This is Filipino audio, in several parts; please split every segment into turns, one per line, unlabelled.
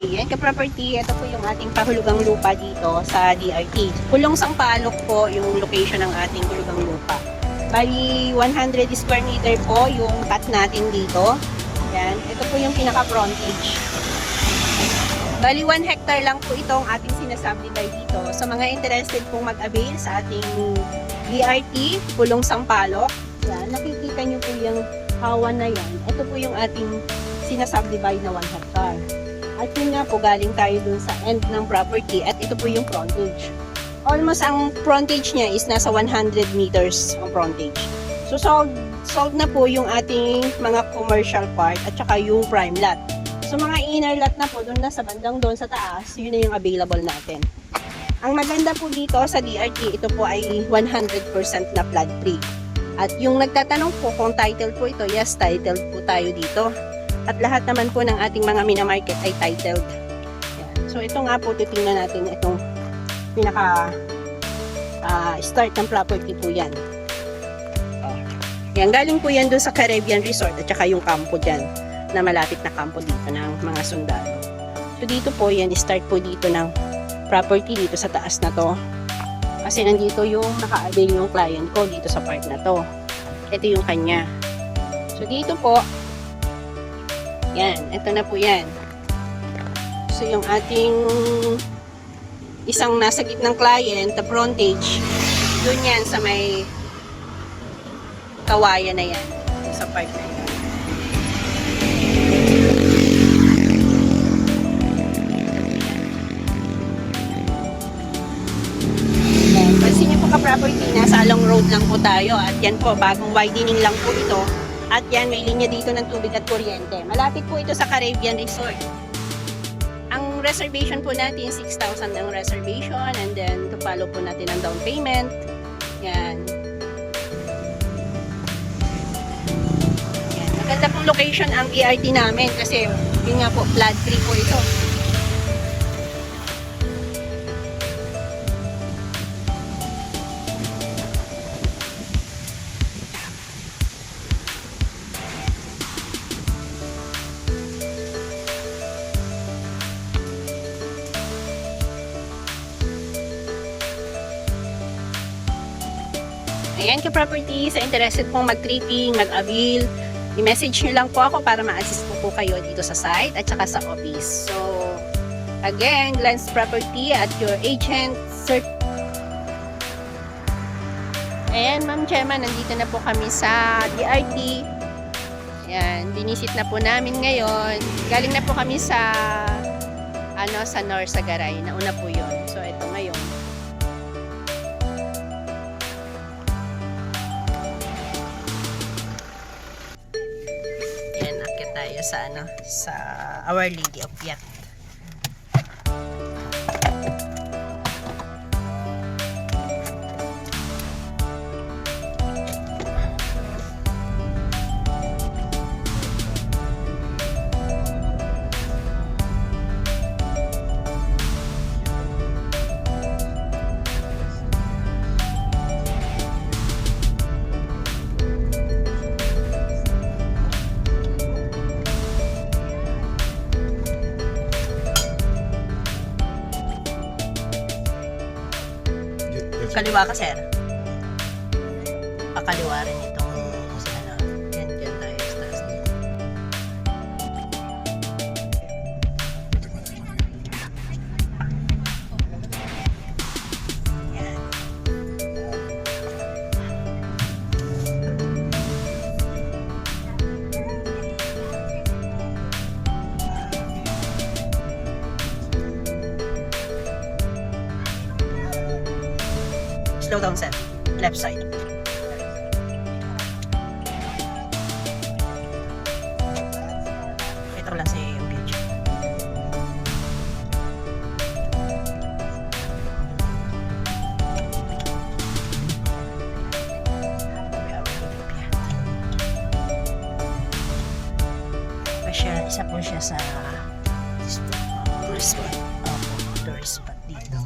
Yan ka-property, ito po yung ating pahulugang lupa dito sa DRT. Pulong Sampaloc po yung location ng ating hulugang lupa. Bali, 100 square meter po yung cut natin dito. Yan, ito po yung pinaka-frontage. Bali, 1 hectare lang po itong ating sinasubdivide dito. Sa mga interested pong mag-avail sa ating DRT, Pulong Sampaloc, yan, nakikita nyo po yung hawan na yan. Ito po yung ating sinasubdivide na 1 hectare. At yun nga po, galing tayo dun sa end ng property at ito po yung frontage. Almost ang frontage niya is nasa 100 meters ang frontage. So sold na po yung ating mga commercial part at saka yung prime lot. So mga inner lot na po, dun na sa bandang doon sa taas, yun na yung available natin. Ang maganda po dito sa DRT, ito po ay 100% na flood free. At yung nagtatanong po kung title po ito, yes, titled po tayo dito. At lahat naman po ng ating mga minamarket ay titled. Yan. So ito nga po, titingnan natin itong pinaka start ng property po yan. Yan, galing po yan doon sa Caribbean Resort at saka yung campo dyan na malapit na campo dito ng mga sundalo. So dito po yan, start po dito ng property dito sa taas na to. Kasi nandito yung naka-avail yung client ko dito sa part na to. Ito yung kanya. So dito po, yan, ito na po yan. So, yung ating isang nasa gitnang client, the frontage, dun yan sa may kawayan na yan. Sa part na yan. Yan. Pansin niyo po ka-property, nasa along road lang po tayo. At yan po, bagong widening lang po ito. At yan, may linya dito ng tubig at kuryente. Malapit po ito sa Caribbean Resort. Ang reservation po natin, 6,000 ang reservation. And then, to follow po natin ang down payment. Yan. Yan. Maganda pong location ang ERT namin kasi yun nga po, flood free po ito. Ayan ka-property, sa interested pong mag-tripping, mag-avail, i-message nyo lang po ako para ma-assist po kayo dito sa site at saka sa office. So, again, Glance Property at your agent, Sir. Ayan, Ma'am Gemma, nandito na po kami sa DRT. Ayan, binisit na po namin ngayon. Galing na po kami sa sa Norsagaray. Nauna po yun. So, ito ngayon. Sa Our Lady of Piat. Kaliwa ka, sir. Pakaliwa rin itong yan, dyan tayo sa taas dito. Yan. Slow down, sir. Left side. Ito lang sa yung video. Isa po siya sa tourist spot. Tourist spot dito.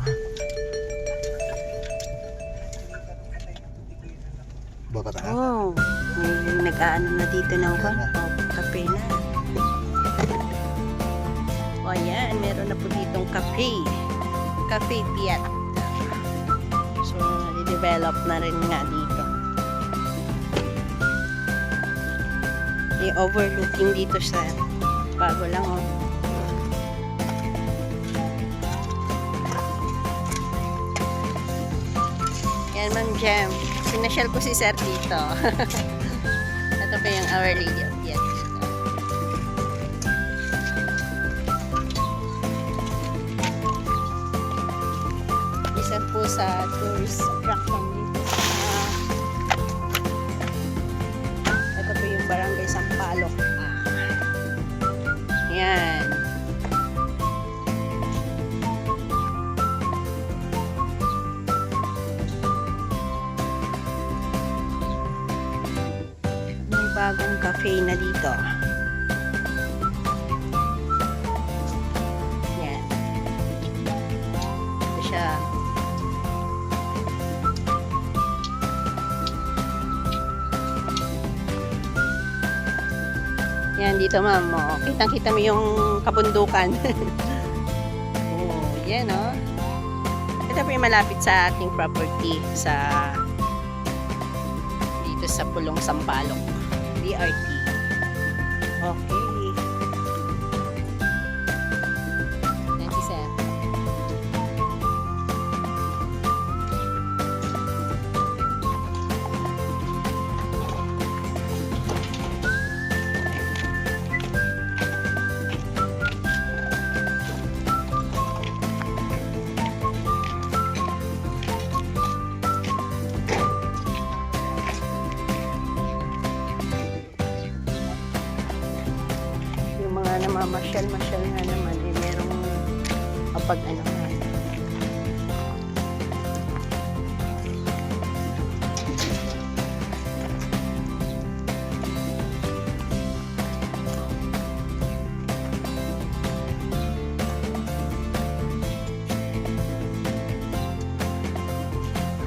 Baka tayo?
Oh, may nag-aano na dito ng kape na. O yan, meron na po ditong cafe. Cafe Piat. So, i-develop na rin nga dito. Yung overlooking dito sa bago lang oh. Yan, Ma'am Jem. Sinasyal ko si Sir dito. Ito pa yung Our Lady of Piat. Isa po sa tourist attraction dito sa ito po yung Barangay Sampaloc. Yan. May bagong cafe na dito. Yan. Ito siya. Yan, dito ma'am. Oh, kitang-kita mo yung kabundukan. Oh, yan oh. Ito po yung malapit sa ating property sa dito sa Pulong Sampaloc. DRT. Okay. Yan si Sir. Namamasyal-masyal nga naman eh, merong kapag ano nga.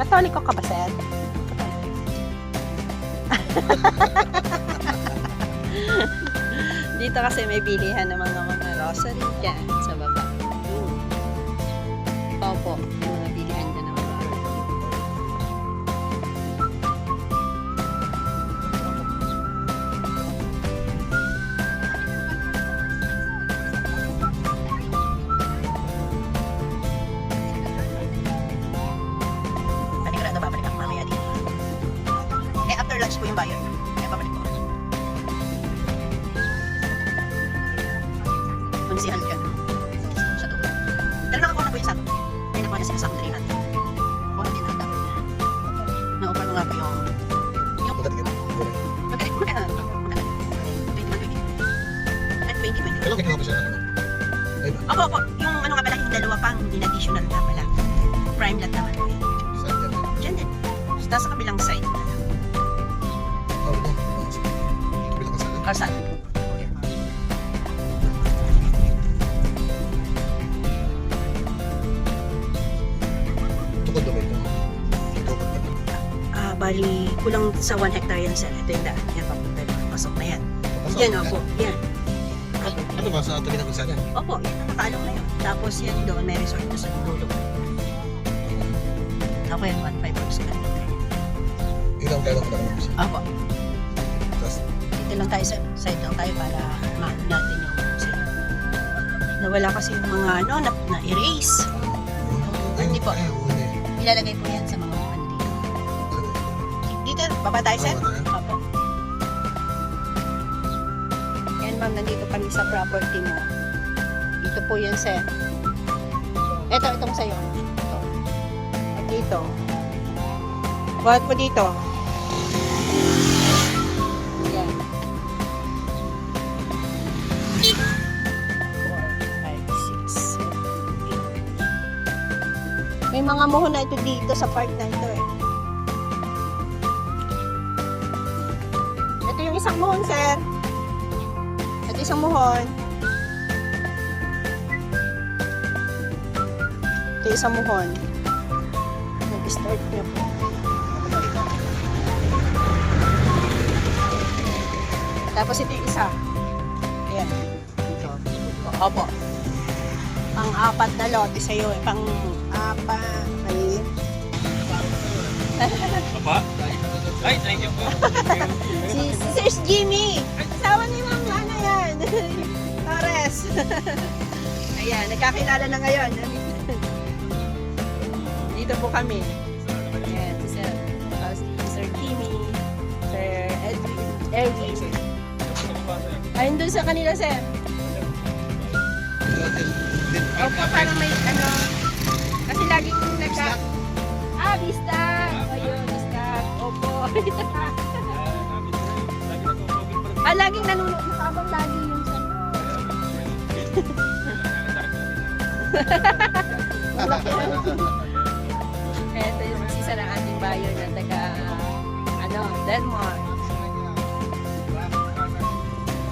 Katoliko ka ba, Sir? Dito kasi may bilihan ng mga rosary dyan sa baba. Opo, may mga bilihan dyan ng mga panigurado babalik ako mamaya dito. Eh, after lunch po yung bayan. Eh, babalik po. Kunsihan ka sa tuwa. Pero nakakuha na po yung sakto. May nakuha na sila sa 300. Kuha din ang dapat na. Na-offer ko nga po yung magkano? 20.
Pero kinuha ko siya ano?
Opo. Yung ano nga pala, yung dalawa pang in-additional nga pala. Prime lot naman po yun.
Saan yan?
Diyan din. Sa kabilang side.
Oh, no. Kabilang kasala.
Kalsada.
Tukod ba ito? Tukod ba ito?
Bali, kulang sa 1 hectare yan, Sir. Ito yung daan. Yan, papunta na. Pasok na yan. Yan, opo. Yan.
Ano ba sa tuloy na kasala?
Opo, yan. Nakatalong na yun. Tapos yan doon, may resort na sa dulo. Ako yan, 1.5 per square meter.
Ilang kaya lang naman siya.
Opo.
Tapos,
Dito lang tayo, side lang tayo para maano natin yung sila. Nawala kasi yung mga ano, na-erase. Hindi po. Ilalagay po yan sa mga ano dito. Dito, baba tayo, Sir? Opo. Yan, ma'am, nandito kami sa property mo. Dito po yan, Sir. Itong sa'yo. Ito. At dito. Buhat po dito. Yan. 4, 5, 6, 7, 8. May mga muhon na ito dito sa part na ito eh. Ito yung isang muhon, Sir. Ito isang muhon. Ito isang muhon. Nag-start niya po. Tapos ito yung isa. Ayan. Ito. Opo. apat na lote sa'yo. Pang-apat. Ay.
Apa? Ay, thank you po.
Si Sir Jimmy. Asawa ni Ma'am ano yan. Torres. Ayan, nagkakilala na ngayon. Dito po kami. Ayan, si Sir Jimmy, Sir Erwin. Ayun doon sa kanila, Sir. Opo, parang may ano, kasi laging Vista. Ayun, Vista. Opo. Laging nanonood. Nakabang lagi yung sa Ito yung magsisa ng ating bayo na taga, Denmark.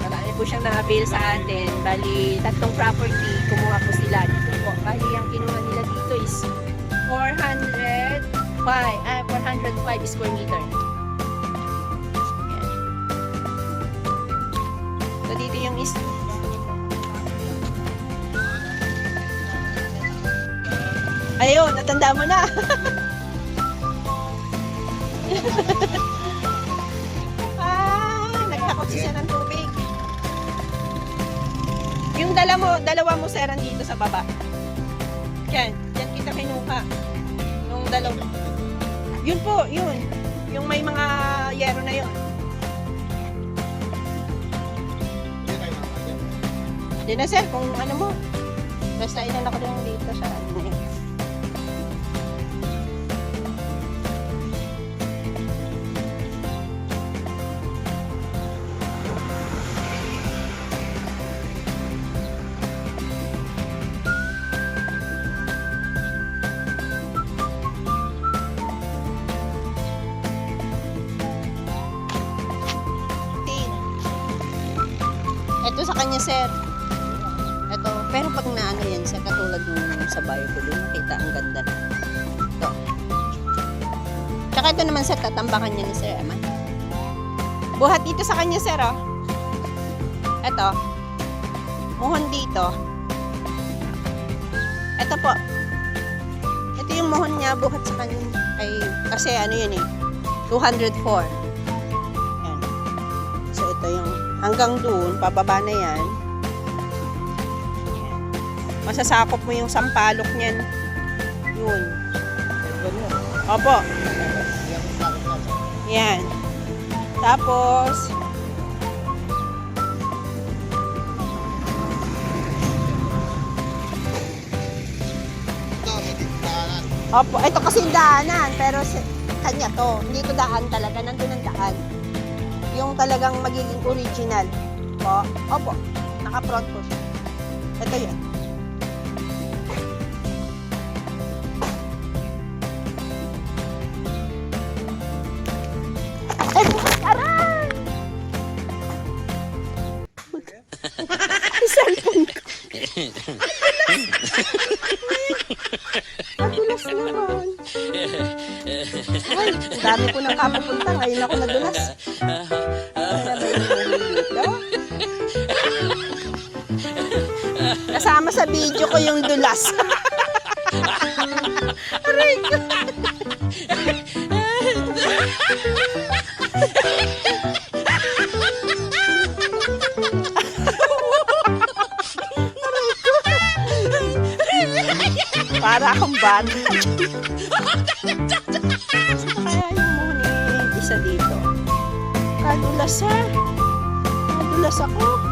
Marami po siyang na-avail sa atin. Bali, 3 property, kumuha po sila dito po. Bali, ang kinuha nila dito is 405 square meter. Ayan. So, dito yung ayun, natanda mo na. Nagtakot siya ng tubig. Yung dalawa mo sir dito sa baba. Yan kita kinuha. Yung dalawa. Yun po, yun. Yung may mga yero na yun. Hindi na sir, kung ano mo. Basta ilan ako lang dito sa ano na yun. Ito sa kanya, sir. Ito. Pero pag naano yan, sir, katulad nung sa bayo ko doon, nakita ang ganda. Ito. Tsaka ito naman, sir, tatambakan niya ni Sir Emma. Buhat dito sa kanya, sir, oh. Ito. Muhon dito. Ito po. Ito yung muhon niya, buhat sa kanya. Ay, kasi ano yun eh. 204. Yan. So, ito yung hanggang doon, pababa na yan. Masasakop mo yung sampalok niyan. Yun. Opo. Yan. Tapos, opo, ito kasi daanan, pero kanya to. Hindi to daan talaga, nandun ang daan. Yung talagang magiging original. Po. Opo. Naka-front po siya. Ito yan. Ay, aray! Cellphone ko. Nadulas naman. Ay, dami ko nang kapupunta. Ngayon ako nadulas. Kasama sa video ko yung dulas. Aray ko. Para akong bata. Kaya yung muna isa dito. Nadulas ha. Nadulas ako.